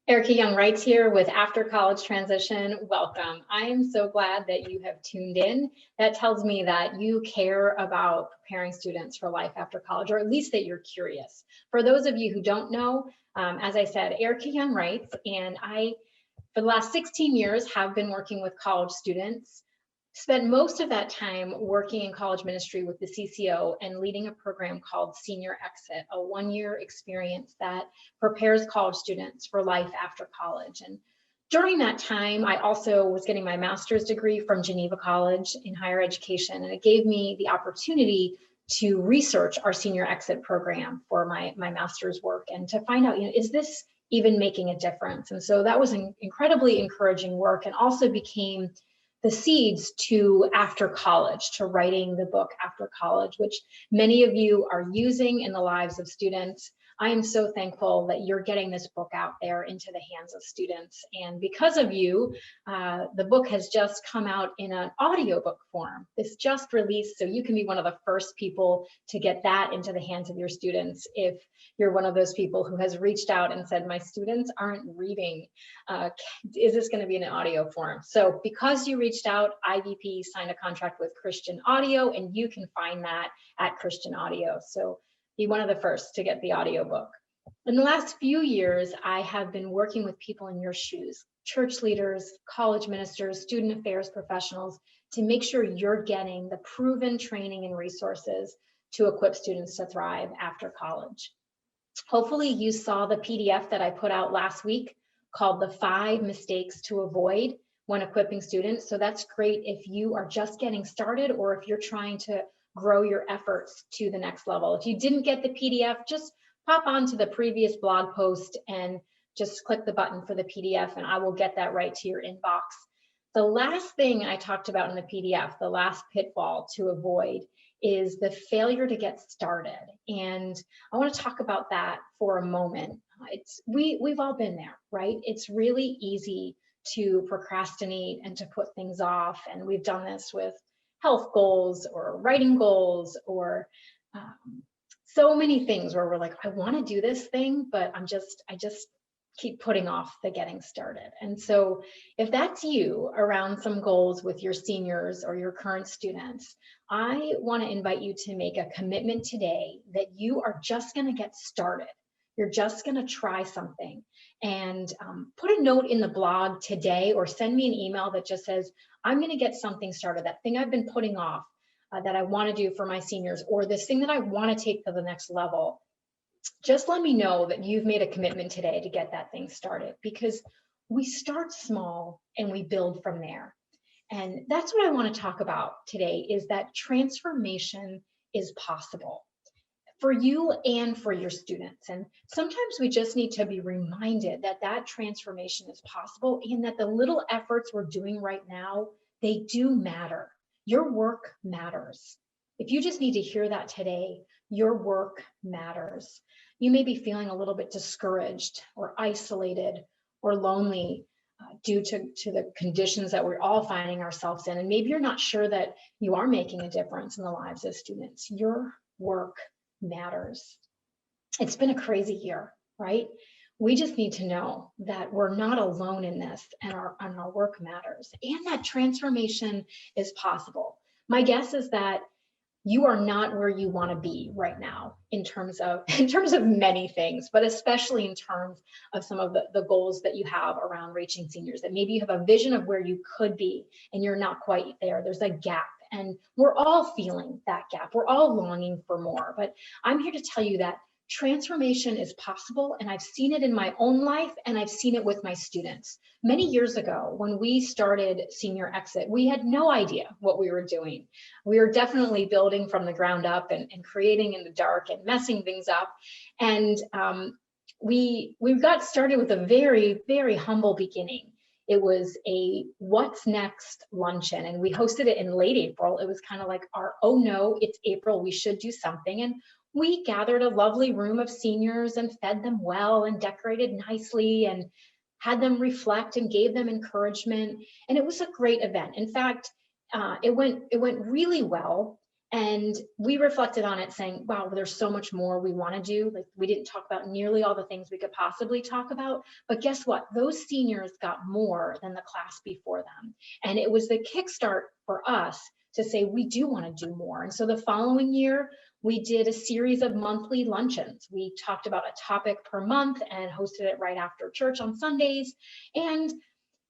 Erica Young Wrights here with After College Transition. Welcome. I am so glad that you have tuned in. That tells me that you care about preparing students for life after college, or at least that you're curious. For those of you who don't know, as I said, Erica Young Wrights, and I, for the last 16 years, have been working with college students. Spent most of that time working in college ministry with the CCO and leading a program called Senior Exit, a one-year experience that prepares college students for life after college. And during that time, I also was getting my master's degree from Geneva College in higher education, and it gave me the opportunity to research our Senior Exit program for my master's work and to find out, is this even making a difference? And so that was an incredibly encouraging work, and also became the seeds to After College, to writing the book After College, which many of you are using in the lives of students. I am so thankful that you're getting this book out there into the hands of students. And because of you, the book has just come out in an audiobook form. It's just released, so you can be one of the first people to get that into the hands of your students if you're one of those people who has reached out and said, my students aren't reading. Is this going to be in an audio form? So because you reached out, IVP signed a contract with Christian Audio, and you can find that at Christian Audio. So be one of the first to get the audiobook. In the last few years, I have been working with people in your shoes, church leaders, college ministers, student affairs professionals, to make sure you're getting the proven training and resources to equip students to thrive after college. Hopefully you saw the PDF that I put out last week called The 5 Mistakes to Avoid when Equipping Students. So that's great if you are just getting started, or if you're trying to grow your efforts to the next level. If you didn't get the PDF, just pop onto the previous blog post and just click the button for the PDF, and I will get that right to your inbox. The last thing I talked about in the PDF, the last pitfall to avoid, is the failure to get started. And I want to talk about that for a moment. We've all been there, right? It's really easy to procrastinate and to put things off. And we've done this with health goals or writing goals, or so many things where we're like, I want to do this thing, but I just keep putting off the getting started. And so if that's you around some goals with your seniors or your current students, I want to invite you to make a commitment today that you are just going to get started. You're just going to try something, and put a note in the blog today, or send me an email that just says, I'm going to get something started, that thing I've been putting off that I want to do for my seniors, or this thing that I want to take to the next level. Just let me know that you've made a commitment today to get that thing started, because we start small and we build from there. And that's what I want to talk about today, is that transformation is possible for you and for your students. And sometimes we just need to be reminded that that transformation is possible, and that the little efforts we're doing right now, they do matter. Your work matters. If you just need to hear that today, your work matters. You may be feeling a little bit discouraged or isolated or lonely due to the conditions that we're all finding ourselves in. And maybe you're not sure that you are making a difference in the lives of students. Your work matters. It's been a crazy year, right? We just need to know that we're not alone in this, and our work matters, and that transformation is possible. My guess is that you are not where you want to be right now in terms of many things, but especially in terms of some of the goals that you have around reaching seniors. That maybe you have a vision of where you could be and you're not quite there. There's a gap, and we're all feeling that gap. We're all longing for more. But I'm here to tell you that transformation is possible, and I've seen it in my own life, and I've seen it with my students. Many years ago, when we started Senior Exit, we had no idea what we were doing. We were definitely building from the ground up and creating in the dark and messing things up. And we got started with a very, very humble beginning. It was a what's next luncheon, and we hosted it in late April. It was kind of like our, oh no, it's April, we should do something. And we gathered a lovely room of seniors and fed them well and decorated nicely and had them reflect and gave them encouragement. And it was a great event. In fact, it went really well. And we reflected on it saying, wow, there's so much more we want to do. Like, we didn't talk about nearly all the things we could possibly talk about. But guess what? Those seniors got more than the class before them. And it was the kickstart for us to say, we do want to do more. And so the following year, we did a series of monthly luncheons. We talked about a topic per month and hosted it right after church on Sundays. And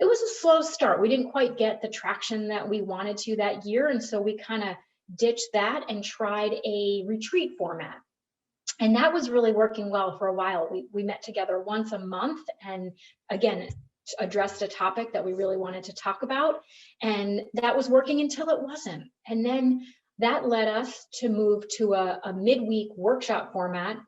it was a slow start. We didn't quite get the traction that we wanted to that year. And so we kind of ditched that and tried a retreat format. And that was really working well for a while. We met together once a month and again, addressed a topic that we really wanted to talk about. And that was working until it wasn't. And then that led us to move to a midweek workshop format,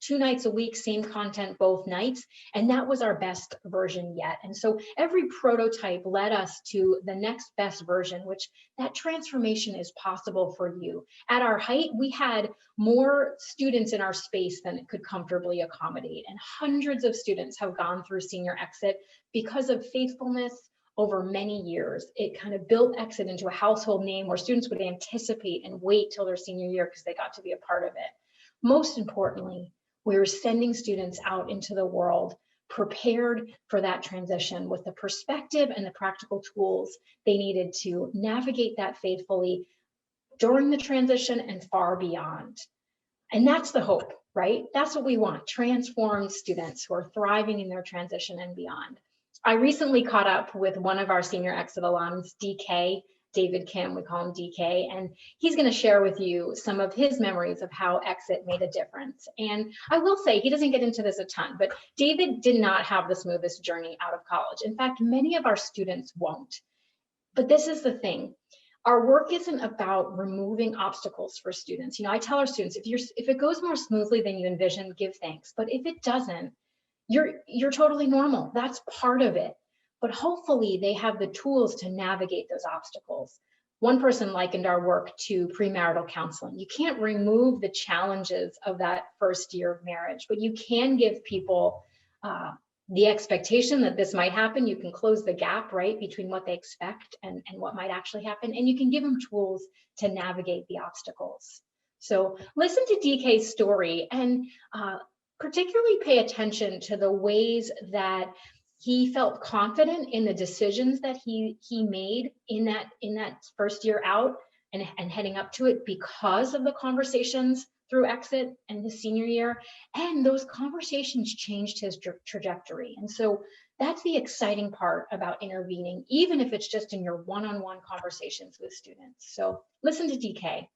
2 nights a week, same content both nights. And that was our best version yet. And so every prototype led us to the next best version, which that transformation is possible for you. At our height, we had more students in our space than it could comfortably accommodate. And hundreds of students have gone through Senior Exit because of faithfulness over many years. It kind of built Exit into a household name where students would anticipate and wait till their senior year because they got to be a part of it. Most importantly, we were sending students out into the world prepared for that transition with the perspective and the practical tools they needed to navigate that faithfully during the transition and far beyond. And that's the hope, right? That's what we want, transformed students who are thriving in their transition and beyond. I recently caught up with one of our Senior Exit alums, DK, David Kim, we call him DK, and he's going to share with you some of his memories of how Exit made a difference. And I will say, he doesn't get into this a ton, but David did not have the smoothest journey out of college. In fact, many of our students won't. But this is the thing. Our work isn't about removing obstacles for students. I tell our students, if it goes more smoothly than you envision, give thanks. But if it doesn't, you're totally normal. That's part of it. But hopefully they have the tools to navigate those obstacles. One person likened our work to premarital counseling. You can't remove the challenges of that first year of marriage, but you can give people the expectation that this might happen. You can close the gap, right, between what they expect and what might actually happen. And you can give them tools to navigate the obstacles. So listen to DK's story and particularly pay attention to the ways that he felt confident in the decisions that he made in that first year out and heading up to it because of the conversations through Exit and his senior year. And those conversations changed his trajectory. And so that's the exciting part about intervening, even if it's just in your one-on-one conversations with students. So listen to DK.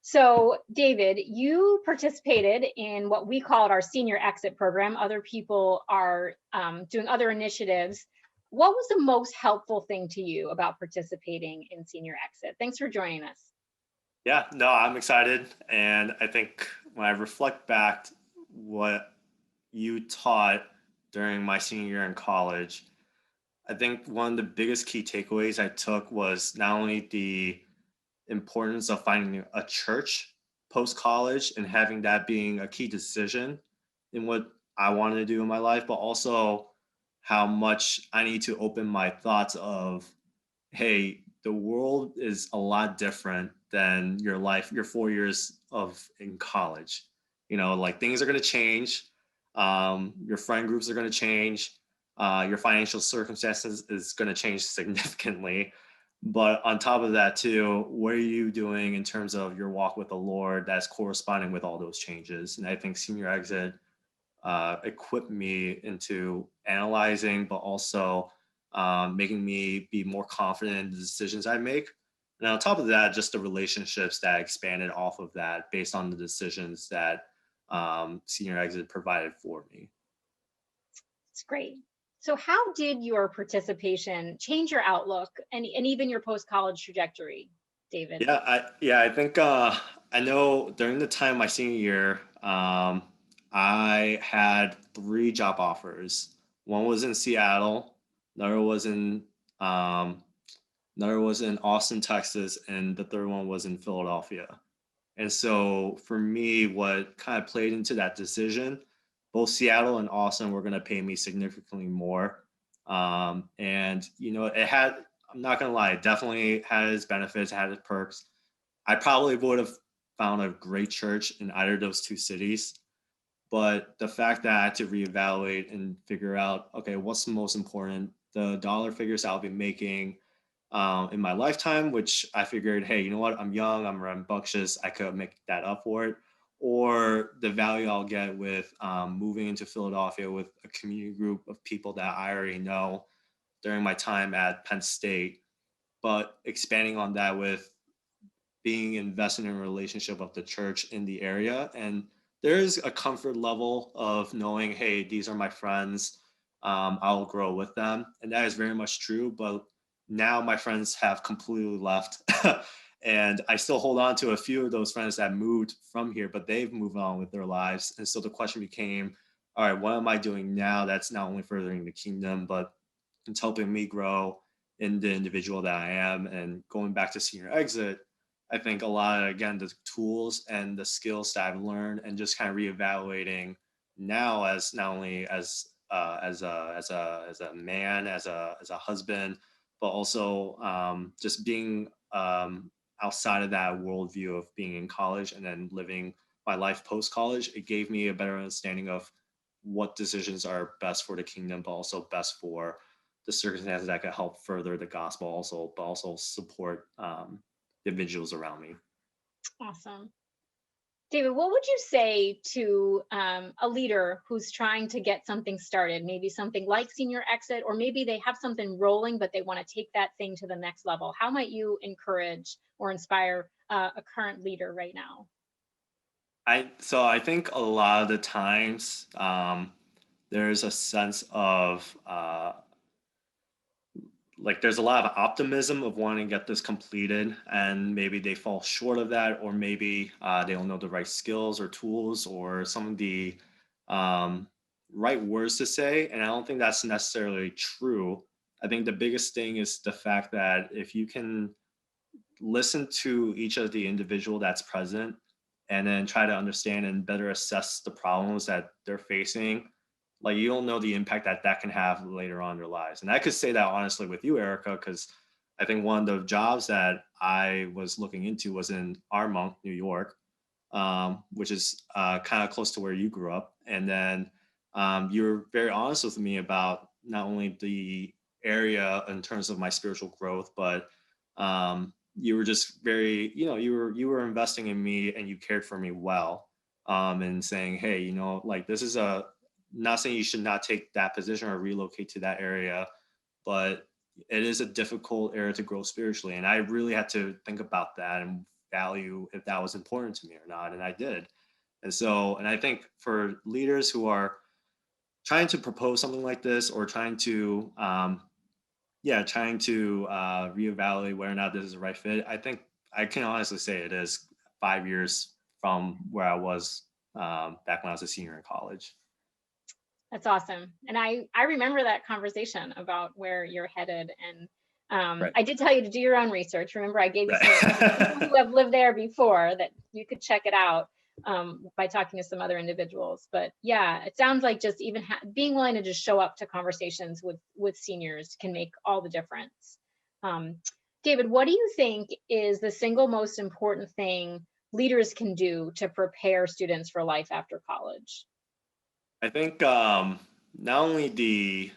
So David, you participated in what we called our Senior Exit program. Other people are doing other initiatives. What was the most helpful thing to you about participating in Senior Exit? Thanks for joining us. Yeah, no, I'm excited. And I think when I reflect back what you taught during my senior year in college, I think one of the biggest key takeaways I took was not only the importance of finding a church post-college and having that being a key decision in what I wanted to do in my life, but also how much I need to open my thoughts of, hey, the world is a lot different than your life, your 4 years in college. Like things are going to change. Your friend groups are going to change. Your financial circumstances is going to change significantly. But on top of that too, what are you doing in terms of your walk with the Lord that's corresponding with all those changes? And I think Senior Exit equipped me into analyzing, but also making me be more confident in the decisions I make. And on top of that, just the relationships that expanded off of that based on the decisions that Senior Exit provided for me. It's great. So how did your participation change your outlook and even your post-college trajectory, David? I think I know during the time of my senior year, I had 3 job offers. One was in Seattle, another was in Austin, Texas, and the third one was in Philadelphia. And so for me, what kind of played into that decision, both Seattle and Austin were going to pay me significantly more. And, it had, I'm not going to lie, it definitely had its benefits, had its perks. I probably would have found a great church in either of those two cities. But the fact that I had to reevaluate and figure out, okay, what's the most important? The dollar figures I'll be making in my lifetime, which I figured, hey, you know what? I'm young, I'm rambunctious, I could make that up for it. Or the value I'll get with moving into Philadelphia with a community group of people that I already know during my time at Penn State, but expanding on that with being invested in a relationship of the church in the area. And there's a comfort level of knowing, hey, these are my friends. I'll grow with them. And that is very much true. But now my friends have completely left. And I still hold on to a few of those friends that moved from here, but they've moved on with their lives. And so the question became, all right, what am I doing now that's not only furthering the kingdom, but it's helping me grow in the individual that I am? And going back to senior exit, I think a lot of, again, the tools and the skills that I've learned and just kind of reevaluating now as not only as a man, as a husband, but also just being outside of that worldview of being in college and then living my life post college. It gave me a better understanding of what decisions are best for the kingdom, but also best for the circumstances that could help further the gospel, also, but also support the individuals around me. Awesome. David, what would you say to a leader who's trying to get something started, maybe something like senior exit, or maybe they have something rolling, but they want to take that thing to the next level? How might you encourage or inspire a current leader right now? I think a lot of the times there's a sense of like there's a lot of optimism of wanting to get this completed, and maybe they fall short of that, or maybe they don't know the right skills or tools or some of the um, right words to say. And I don't think that's necessarily true. I think the biggest thing is the fact that if you can listen to each of the individual that's present and then try to understand and better assess the problems that they're facing, like you don't know the impact that that can have later on in their lives. And I could say that honestly with you, Erica, because I think one of the jobs that I was looking into was in Armonk, New York, which is kind of close to where you grew up. And then you were very honest with me about not only the area in terms of my spiritual growth, but you were just very, you were investing in me and you cared for me well, and saying, hey, like this is a, not saying you should not take that position or relocate to that area, but it is a difficult area to grow spiritually. And I really had to think about that and value if that was important to me or not. And I did. And so, and I think for leaders who are trying to propose something like this or trying to, trying to reevaluate whether or not this is the right fit, I think I can honestly say it is 5 years from where I was back when I was a senior in college. That's awesome. And I remember that conversation about where you're headed. And Right. I did tell you to do your own research. Remember, I gave you some people Right. who have lived there before that you could check it out by talking to some other individuals. But yeah, it sounds like just even being willing to just show up to conversations with seniors can make all the difference. Um, David, what do you think is the single most important thing leaders can do to prepare students for life after college? I think not only the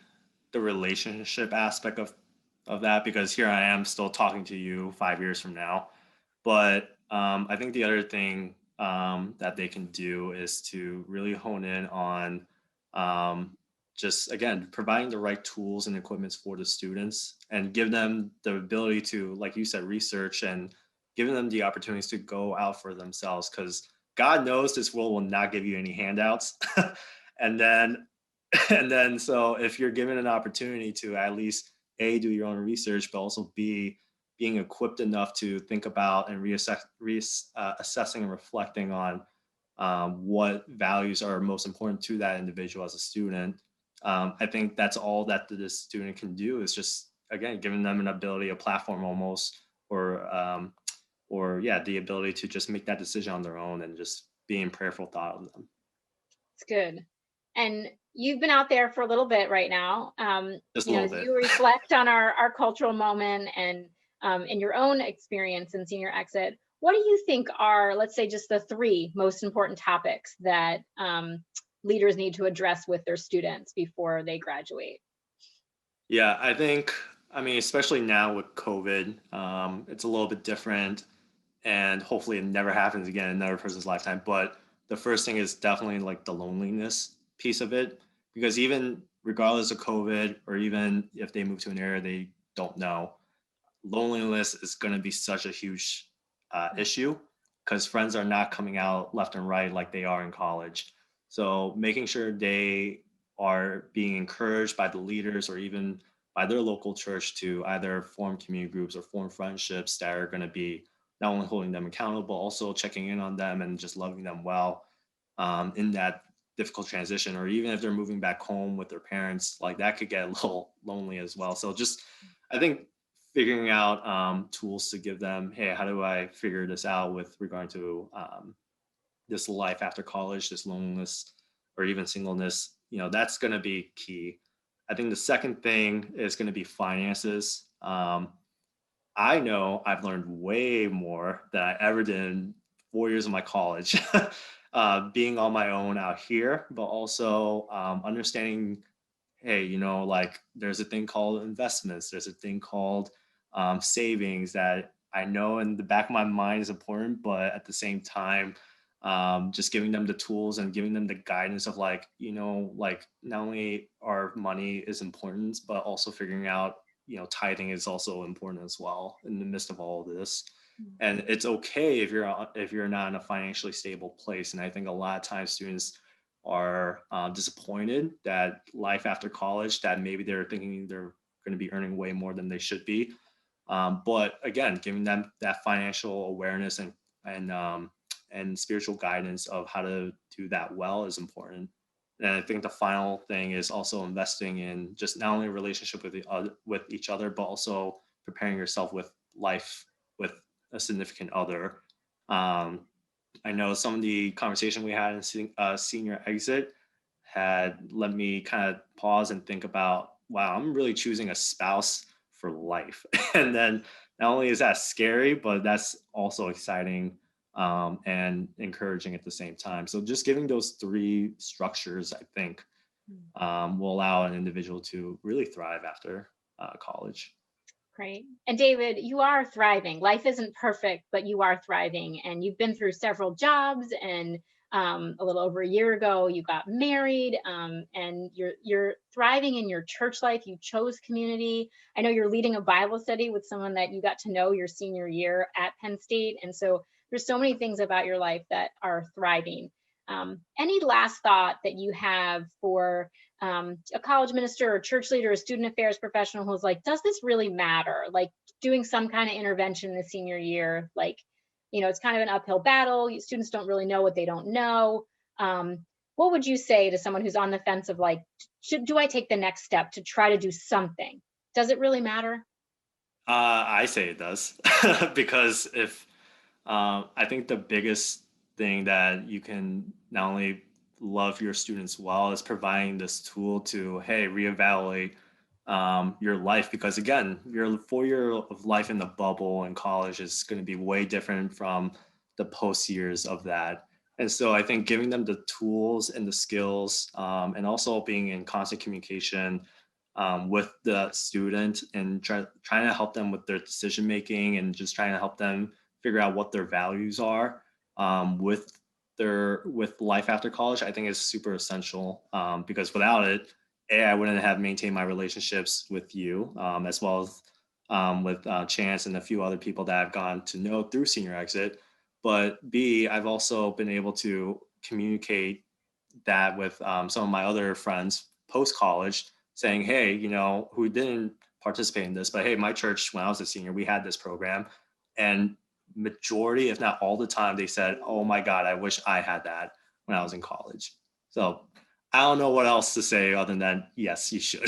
relationship aspect of that, because here I am still talking to you 5 years from now, but I think the other thing that they can do is to really hone in on um, just again providing the right tools and equipments for the students and give them the ability to, like you said, research and giving them the opportunities to go out for themselves, because God knows this world will not give you any handouts. And then and then so if you're given an opportunity to at least a do your own research, but also b being equipped enough to think about and assessing and reflecting on what values are most important to that individual as a student. I think that's all that the student can do is just again giving them an ability, a platform almost, or yeah, the ability to just make that decision on their own and just be in prayerful thought of them. It's good. And you've been out there for a little bit right now. Just a little As bit. you reflect on our cultural moment and in your own experience in senior exit, what do you think are, let's say, just the three most important topics that leaders need to address with their students before they graduate? Yeah, I mean, especially now with COVID, it's a little bit different, and hopefully it never happens again in another person's lifetime. But the first thing is definitely like the loneliness piece of it, because even regardless of COVID, or even if they move to an area they don't know, loneliness is going to be such a huge issue because friends are not coming out left and right like they are in college. So making sure they are being encouraged by the leaders or even by their local church to either form community groups or form friendships that are going to be not only holding them accountable, also checking in on them and just loving them well in that difficult transition. Or even if they're moving back home with their parents, like that could get a little lonely as well. So just, I think figuring out tools to give them, hey, how do I figure this out with regard to this life after college, this loneliness, or even singleness, that's going to be key. I think the second thing is going to be finances. I know I've learned way more than I ever did in 4 years of my college, being on my own out here, but also understanding, hey, like there's a thing called investments, there's a thing called savings that I know in the back of my mind is important, but at the same time, just giving them the tools and giving them the guidance of like, like not only our money is important, but also figuring out, tithing is also important as well in the midst of all of this. And it's okay if you're not in a financially stable place. And I think a lot of times students are disappointed that life after college, that maybe they're thinking they're going to be earning way more than they should be. But again, giving them that financial awareness and spiritual guidance of how to do that well is important. And I think the final thing is also investing in just not only a relationship with each other, but also preparing yourself with life with a significant other. Um, I know some of the conversation we had in senior exit had let me kind of pause and think about, wow, I'm really choosing a spouse for life. And then not only is that scary, but that's also exciting and encouraging at the same time. So just giving those three structures, I think, will allow an individual to really thrive after college. Great. And David, you are thriving. Life isn't perfect, but you are thriving. And you've been through several jobs. And a little over a year ago, you got married. And you're thriving in your church life. You chose community. I know you're leading a Bible study with someone that you got to know your senior year at Penn State. And so there's so many things about your life that are thriving. Any last thought that you have for a college minister or church leader or student affairs professional who's like, does this really matter? Like doing some kind of intervention in the senior year, like, it's kind of an uphill battle. Students don't really know what they don't know. What would you say to someone who's on the fence of like, do I take the next step to try to do something? Does it really matter? I say it does because if I think the biggest thing that you can not only love your students well is providing this tool to, hey, reevaluate your life, because again, your 4 year of life in the bubble in college is going to be way different from the post years of that. And so I think giving them the tools and the skills and also being in constant communication with the student and trying to help them with their decision making and just trying to help them figure out what their values are with life after college, I think is super essential because without it, I wouldn't have maintained my relationships with you as well as with Chance and a few other people that I've gone to know through senior exit. But B, I've also been able to communicate that with some of my other friends post college, saying, hey, who didn't participate in this, but hey, my church, when I was a senior, we had this program. And majority, if not all the time, they said, oh my God, I wish I had that when I was in college. So I don't know what else to say other than, yes, you should.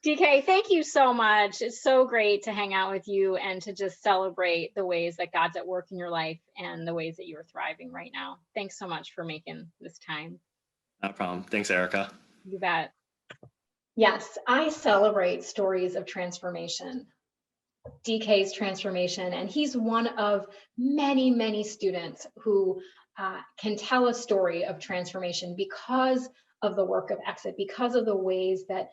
DK, thank you so much. It's so great to hang out with you and to just celebrate the ways that God's at work in your life and the ways that you're thriving right now. Thanks so much for making this time. No problem. Thanks, Erica. You bet. Yes, I celebrate stories of transformation. DK's transformation, and he's one of many, many students who can tell a story of transformation because of the work of Exit, because of the ways that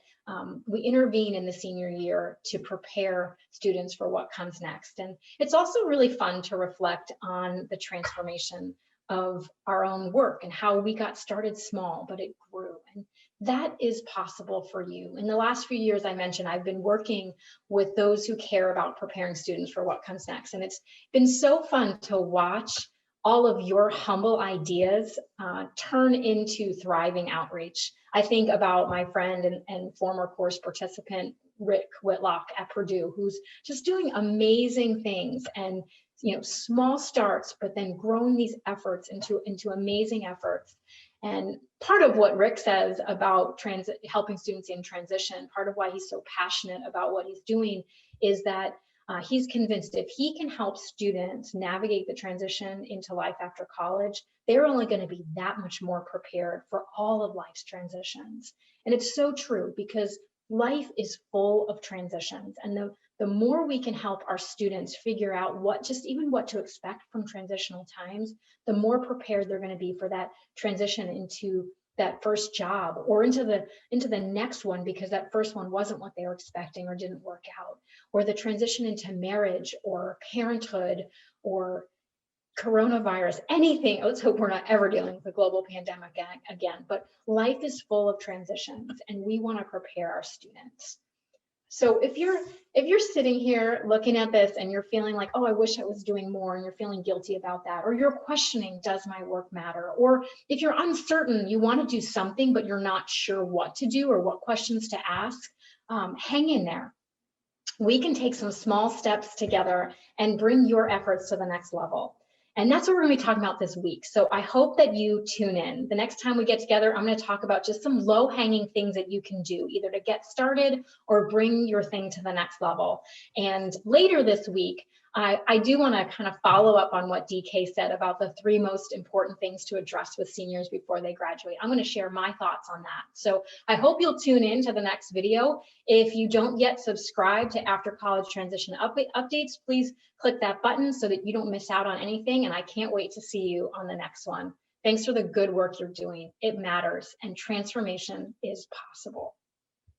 we intervene in the senior year to prepare students for what comes next. And it's also really fun to reflect on the transformation of our own work and how we got started small, but it grew. And that is possible for you. In the last few years, I mentioned I've been working with those who care about preparing students for what comes next. And it's been so fun to watch all of your humble ideas turn into thriving outreach. I think about my friend and former course participant, Rick Whitlock at Purdue, who's just doing amazing things and small starts, but then growing these efforts into amazing efforts. And part of what Rick says about helping students in transition, part of why he's so passionate about what he's doing is that he's convinced if he can help students navigate the transition into life after college, they're only going to be that much more prepared for all of life's transitions. And it's so true, because life is full of transitions. And the more we can help our students figure out what to expect from transitional times, the more prepared they're going to be for that transition into that first job or into the next one, because that first one wasn't what they were expecting or didn't work out, or the transition into marriage or parenthood or coronavirus, anything. Let's hope we're not ever dealing with a global pandemic again, but life is full of transitions and we want to prepare our students. So if you're sitting here looking at this and you're feeling like, oh, I wish I was doing more, and you're feeling guilty about that, or you're questioning, does my work matter? Or if you're uncertain, you want to do something, but you're not sure what to do or what questions to ask, hang in there. We can take some small steps together and bring your efforts to the next level. And that's what we're going to be talking about this week. So I hope that you tune in. The next time we get together, I'm going to talk about just some low-hanging things that you can do, either to get started or bring your thing to the next level. And later this week, I do want to kind of follow up on what DK said about the 3 most important things to address with seniors before they graduate. I'm going to share my thoughts on that. So I hope you'll tune in to the next video. If you don't yet subscribe to After College Transition updates, please click that button so that you don't miss out on anything. And I can't wait to see you on the next one. Thanks for the good work you're doing. It matters, and transformation is possible.